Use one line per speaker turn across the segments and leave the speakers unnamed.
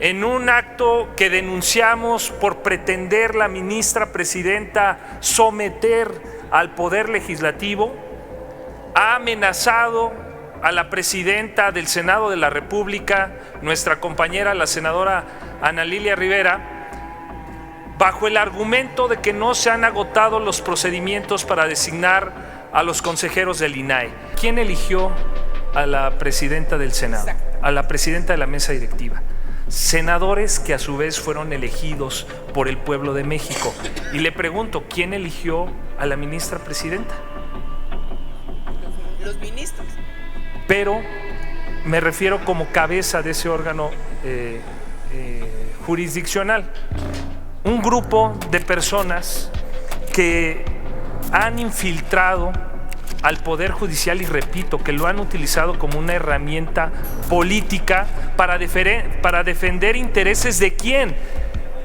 en un acto que denunciamos por pretender la ministra presidenta someter al Poder Legislativo, ha amenazado a la presidenta del Senado de la República, nuestra compañera, la senadora Ana Lilia Rivera, bajo el argumento de que no se han agotado los procedimientos para designar a los consejeros del INAI. ¿Quién eligió a la presidenta del Senado? A la presidenta de la mesa directiva. Senadores que a su vez fueron elegidos por el pueblo de México. Y le pregunto, ¿quién eligió a la ministra presidenta?
Los ministros.
Pero me refiero como cabeza de ese órgano jurisdiccional. Un grupo de personas que han infiltrado al Poder Judicial y repito, que lo han utilizado como una herramienta política para defender intereses de quién.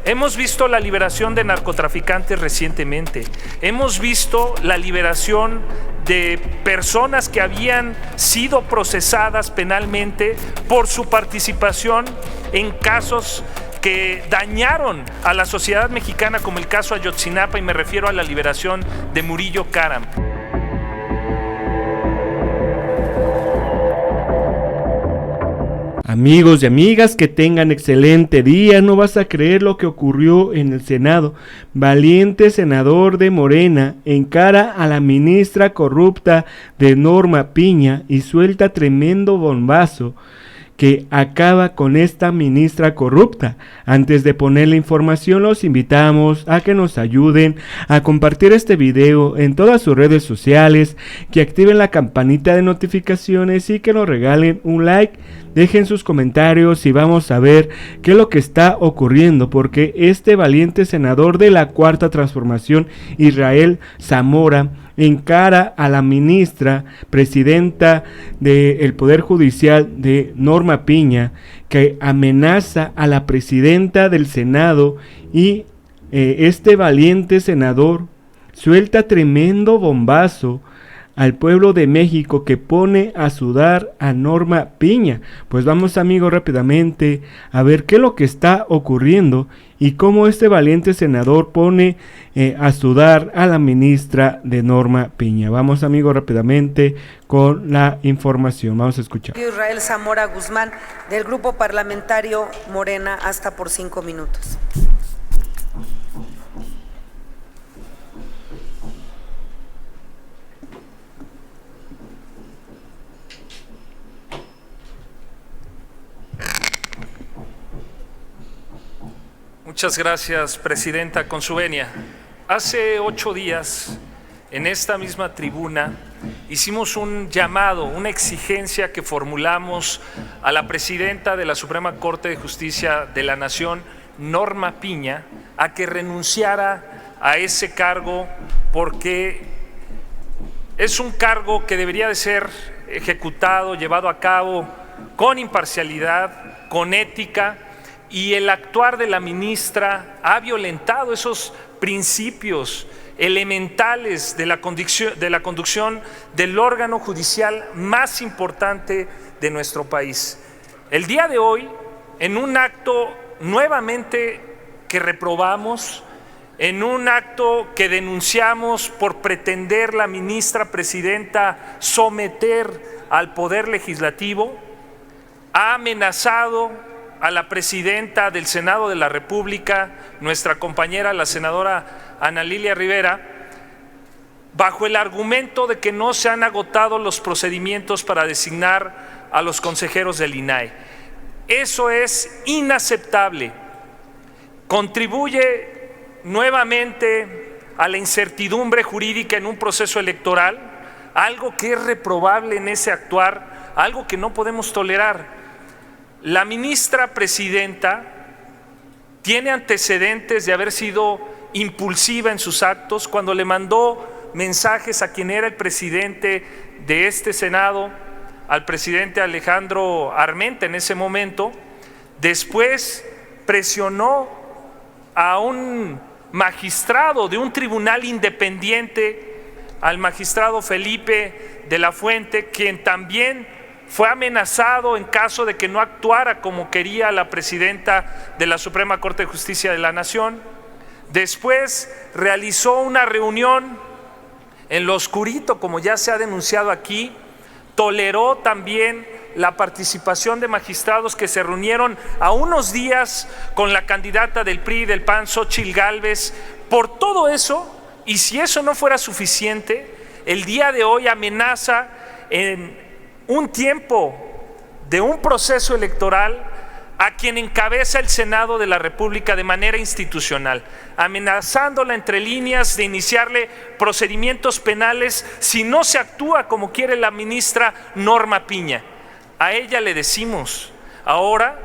Hemos visto la liberación de narcotraficantes recientemente, hemos visto la liberación de personas que habían sido procesadas penalmente por su participación en casos que dañaron a la sociedad mexicana, como el caso Ayotzinapa, y me refiero a la liberación de Murillo Karam.
Amigos y amigas, que tengan excelente día. No vas a creer lo que ocurrió en el Senado. Valiente senador de Morena encara a la ministra corrupta de Norma Piña y suelta tremendo bombazo que acaba con esta ministra corrupta. Antes de poner la información, los invitamos a que nos ayuden a compartir este video en todas sus redes sociales, que activen la campanita de notificaciones y que nos regalen un like. Dejen sus comentarios y vamos a ver qué es lo que está ocurriendo, porque este valiente senador de la Cuarta Transformación, Israel Zamora, encara a la ministra presidenta del Poder Judicial de Norma Piña, que amenaza a la presidenta del Senado, y este valiente senador suelta tremendo bombazo al pueblo de México que pone a sudar a Norma Piña. Pues vamos, amigos, rápidamente a ver qué es lo que está ocurriendo y cómo este valiente senador pone a sudar a la ministra de Norma Piña. Vamos, amigos, rápidamente con la información. Vamos a escuchar.
Israel Zamora Guzmán, del Grupo Parlamentario Morena, hasta por 5 minutos.
Muchas gracias, presidenta. Con su venia, hace 8 días, en esta misma tribuna, hicimos un llamado, una exigencia que formulamos a la presidenta de la Suprema Corte de Justicia de la Nación, Norma Piña, a que renunciara a ese cargo, porque es un cargo que debería de ser ejecutado, llevado a cabo con imparcialidad, con ética, y el actuar de la ministra ha violentado esos principios elementales de la conducción del órgano judicial más importante de nuestro país. El día de hoy, en un acto nuevamente que reprobamos, en un acto que denunciamos por pretender la ministra presidenta someter al Poder Legislativo, ha amenazado a la presidenta del Senado de la República, nuestra compañera, la senadora Ana Lilia Rivera, bajo el argumento de que no se han agotado los procedimientos para designar a los consejeros del INAI. Eso es inaceptable. Contribuye nuevamente a la incertidumbre jurídica en un proceso electoral, algo que es reprobable en ese actuar, algo que no podemos tolerar. La ministra presidenta tiene antecedentes de haber sido impulsiva en sus actos cuando le mandó mensajes a quien era el presidente de este Senado, al presidente Alejandro Armenta en ese momento. Después presionó a un magistrado de un tribunal independiente, al magistrado Felipe de la Fuente, quien también fue amenazado en caso de que no actuara como quería la presidenta de la Suprema Corte de Justicia de la Nación. Después realizó una reunión en lo oscurito, como ya se ha denunciado aquí. Toleró también la participación de magistrados que se reunieron a unos días con la candidata del PRI y del PAN, Xóchitl Gálvez. Por todo eso, y si eso no fuera suficiente, el día de hoy amenaza en un tiempo de un proceso electoral a quien encabeza el Senado de la República de manera institucional, amenazándola entre líneas de iniciarle procedimientos penales si no se actúa como quiere la ministra Norma Piña. A ella le decimos, ahora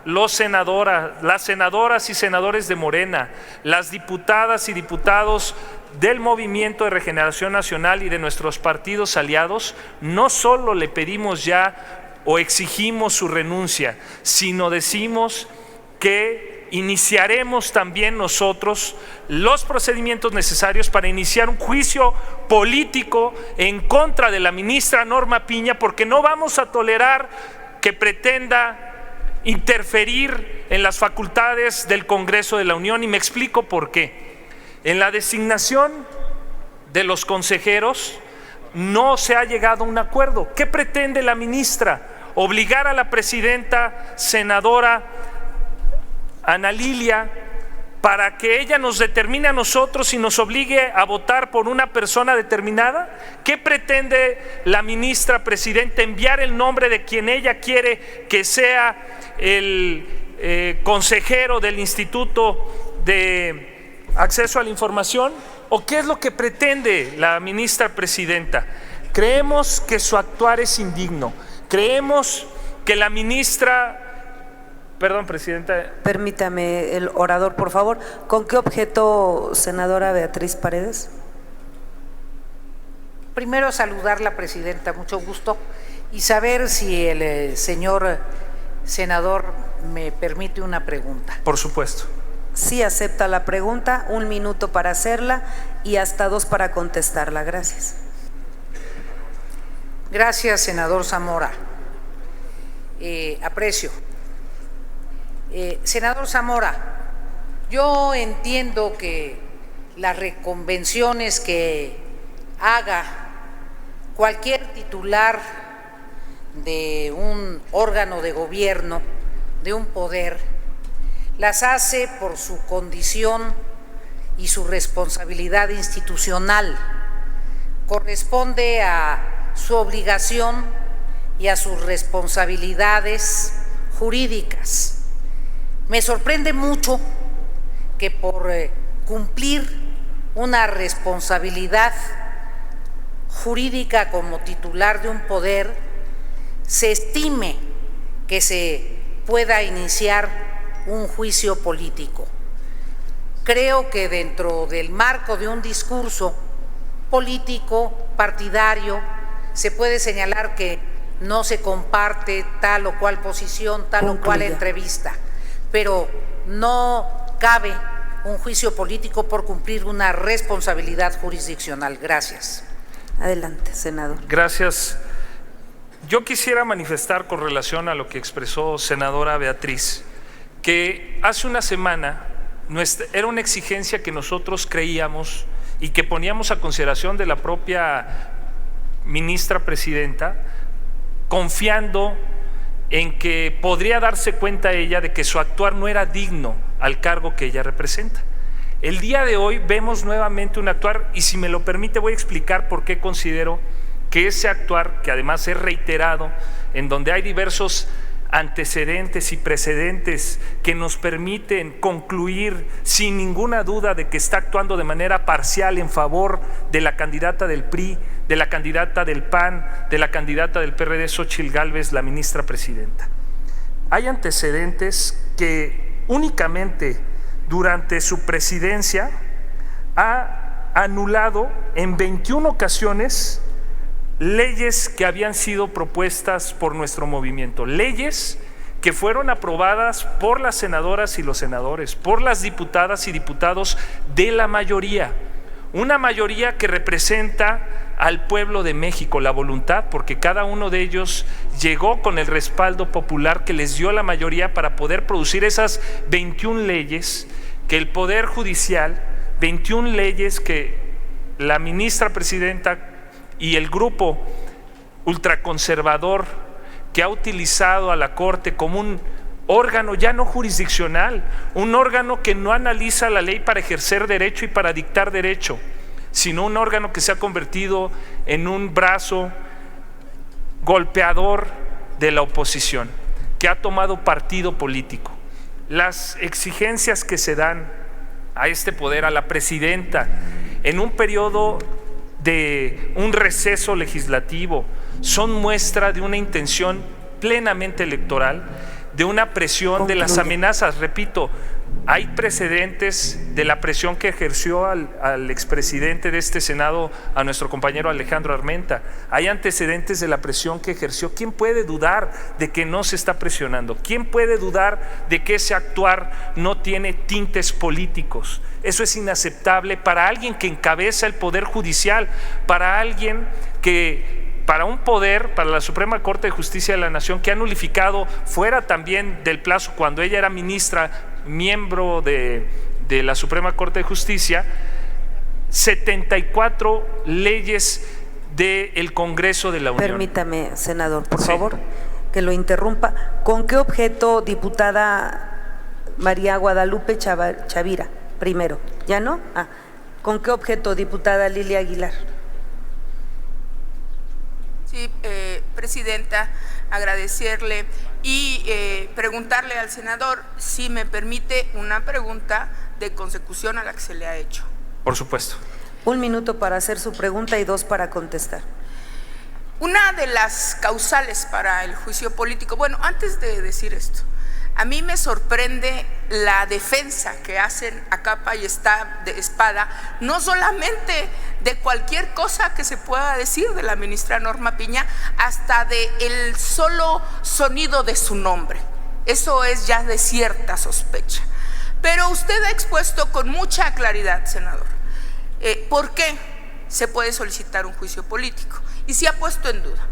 las senadoras y senadores de Morena, las diputadas y diputados del Movimiento de Regeneración Nacional y de nuestros partidos aliados, no solo le pedimos ya o exigimos su renuncia, sino decimos que iniciaremos también nosotros los procedimientos necesarios para iniciar un juicio político en contra de la ministra Norma Piña, porque no vamos a tolerar que pretenda interferir en las facultades del Congreso de la Unión, y me explico por qué. En la designación de los consejeros no se ha llegado a un acuerdo. ¿Qué pretende la ministra? Obligar a la presidenta senadora Ana Lilia para que ella nos determine a nosotros y nos obligue a votar por una persona determinada. ¿Qué pretende la ministra presidenta? Enviar el nombre de quien ella quiere que sea el consejero del Instituto de Acceso a la Información. ¿O qué es lo que pretende la ministra presidenta? Creemos que su actuar es indigno. Creemos que la ministra... Perdón, presidenta.
Permítame, el orador, por favor. ¿Con qué objeto, senadora Beatriz Paredes?
Primero, saludarla, presidenta, mucho gusto, y saber si el señor senador me permite una pregunta.
Por supuesto.
Sí, acepta la pregunta, 1 minuto para hacerla y hasta 2 para contestarla. Gracias.
Gracias, senador Zamora. Aprecio. Senador Zamora, yo entiendo que las reconvenciones que haga cualquier titular de un órgano de gobierno, de un poder, las hace por su condición y su responsabilidad institucional. Corresponde a su obligación y a sus responsabilidades jurídicas. Me sorprende mucho que por cumplir una responsabilidad jurídica como titular de un poder, se estime que se pueda iniciar un juicio político. Creo que dentro del marco de un discurso político, partidario, se puede señalar que no se comparte tal o cual posición, tal o cual entrevista, pero no cabe un juicio político por cumplir una responsabilidad jurisdiccional. Gracias.
Adelante, senador.
Gracias. Yo quisiera manifestar con relación a lo que expresó senadora Beatriz, que hace una semana era una exigencia que nosotros creíamos y que poníamos a consideración de la propia ministra presidenta, confiando en que podría darse cuenta ella de que su actuar no era digno al cargo que ella representa. El día de hoy vemos nuevamente un actuar, y si me lo permite voy a explicar por qué considero que ese actuar, que además es reiterado, en donde hay diversos antecedentes y precedentes que nos permiten concluir sin ninguna duda de que está actuando de manera parcial en favor de la candidata del PRI, de la candidata del PAN, de la candidata del PRD, Xóchitl Gálvez, la ministra presidenta. Hay antecedentes que únicamente durante su presidencia ha anulado en 21 ocasiones leyes que habían sido propuestas por nuestro movimiento, leyes que fueron aprobadas por las senadoras y los senadores, por las diputadas y diputados de la mayoría. una mayoría que representa al pueblo de México, la voluntad, porque cada uno de ellos llegó con el respaldo popular que les dio la mayoría para poder producir esas 21 leyes que el Poder Judicial, 21 leyes que la ministra presidenta y el grupo ultraconservador que ha utilizado a la Corte como un órgano ya no jurisdiccional, un órgano que no analiza la ley para ejercer derecho y para dictar derecho, sino un órgano que se ha convertido en un brazo golpeador de la oposición, que ha tomado partido político. Las exigencias que se dan a este poder, a la presidenta, en un periodo de un receso legislativo, son muestra de una intención plenamente electoral, de una presión, de las amenazas. Repito, hay precedentes de la presión que ejerció al expresidente de este Senado, a nuestro compañero Alejandro Armenta. Hay antecedentes de la presión que ejerció. ¿Quién puede dudar de que no se está presionando? ¿Quién puede dudar de que ese actuar no tiene tintes políticos? Eso es inaceptable para alguien que encabeza el Poder Judicial, para alguien que, para un poder, para la Suprema Corte de Justicia de la Nación, que ha nulificado fuera también del plazo cuando ella era ministra, miembro de la Suprema Corte de Justicia, 74 leyes del Congreso de la Unión.
Permítame, senador, por favor, que lo interrumpa. ¿Con qué objeto, diputada María Guadalupe Chavira? Primero, ¿ya no? ¿Con qué objeto, diputada Lilia Aguilar?
Sí, presidenta, agradecerle y preguntarle al senador si me permite una pregunta de consecución a la que se le ha hecho.
Por supuesto.
1 minuto para hacer su pregunta y 2 para contestar.
Una de las causales para el juicio político, bueno, antes de decir esto, a mí me sorprende la defensa que hacen a capa y espada, no solamente de cualquier cosa que se pueda decir de la ministra Norma Piña, hasta de el solo sonido de su nombre. Eso es ya de cierta sospecha. Pero usted ha expuesto con mucha claridad, senador, por qué se puede solicitar un juicio político y se ha puesto en duda.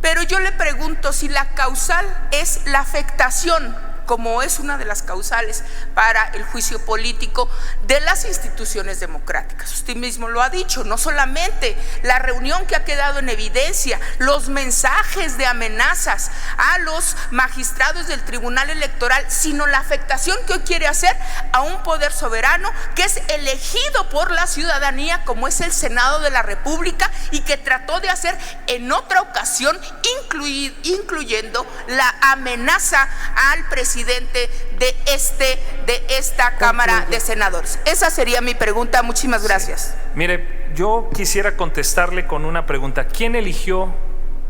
Pero yo le pregunto si la causal es la afectación, como es una de las causales para el juicio político de las instituciones democráticas. Usted mismo lo ha dicho, no solamente la reunión que ha quedado en evidencia, los mensajes de amenazas a los magistrados del Tribunal Electoral, sino la afectación que hoy quiere hacer a un poder soberano que es elegido por la ciudadanía, como es el Senado de la República, y que trató de hacer en otra ocasión, incluyendo la amenaza al presidente de esta Cámara de Senadores. Esa sería mi pregunta. Muchísimas gracias.
Mire, yo quisiera contestarle con una pregunta. ¿Quién eligió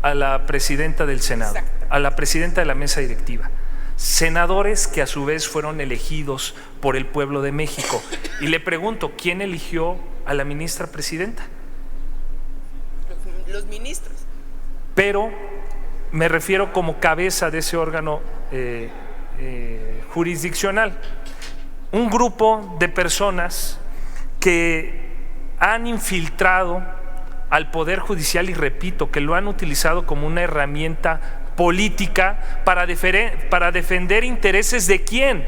a la presidenta del Senado?
Exacto.
A la presidenta de la mesa directiva. Senadores que a su vez fueron elegidos por el pueblo de México. Y le pregunto, ¿quién eligió a la ministra presidenta?
Los ministros.
Pero me refiero como cabeza de ese órgano jurisdiccional, un grupo de personas que han infiltrado al Poder Judicial y repito que lo han utilizado como una herramienta política para defender intereses de quién.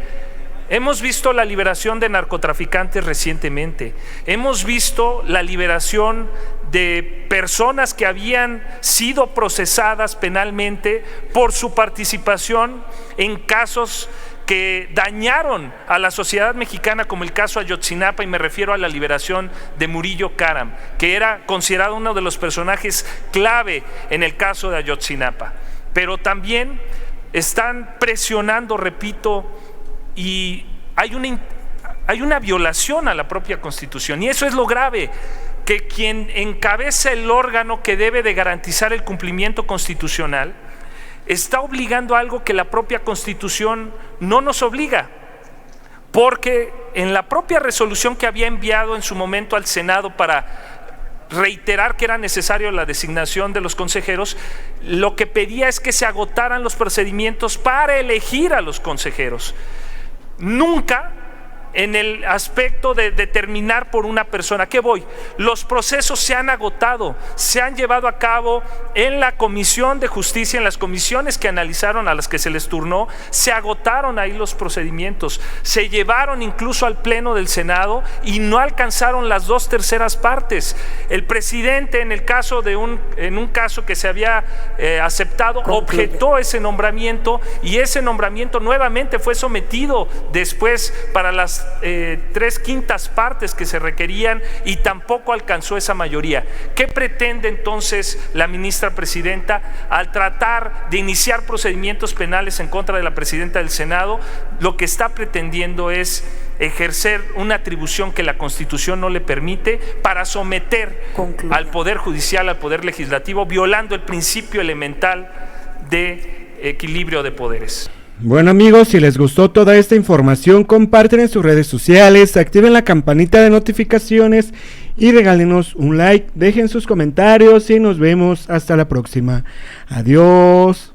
Hemos visto la liberación de narcotraficantes recientemente, hemos visto la liberación de personas que habían sido procesadas penalmente por su participación en casos que dañaron a la sociedad mexicana, como el caso Ayotzinapa, y me refiero a la liberación de Murillo Karam, que era considerado uno de los personajes clave en el caso de Ayotzinapa. Pero también están presionando, repito, y hay una violación a la propia Constitución, y eso es lo grave, que quien encabeza el órgano que debe de garantizar el cumplimiento constitucional está obligando a algo que la propia Constitución no nos obliga, porque en la propia resolución que había enviado en su momento al Senado para reiterar que era necesario la designación de los consejeros, lo que pedía es que se agotaran los procedimientos para elegir a los consejeros. Nunca en el aspecto de determinar por una persona. ¿A qué voy? Los procesos se han agotado, se han llevado a cabo en la Comisión de Justicia, en las comisiones que analizaron, a las que se les turnó, se agotaron ahí los procedimientos, se llevaron incluso al Pleno del Senado y no alcanzaron las 2/3 partes. El presidente, en un caso que se había aceptado, objetó ese nombramiento y ese nombramiento nuevamente fue sometido después para las 3/5 partes que se requerían y tampoco alcanzó esa mayoría. ¿Qué pretende entonces la ministra presidenta al tratar de iniciar procedimientos penales en contra de la presidenta del Senado? Lo que está pretendiendo es ejercer una atribución que la Constitución no le permite para someter al Poder Judicial, al Poder Legislativo, violando el principio elemental de equilibrio de poderes.
Bueno amigos, si les gustó toda esta información, comparten en sus redes sociales, activen la campanita de notificaciones y regálenos un like, dejen sus comentarios y nos vemos hasta la próxima. Adiós.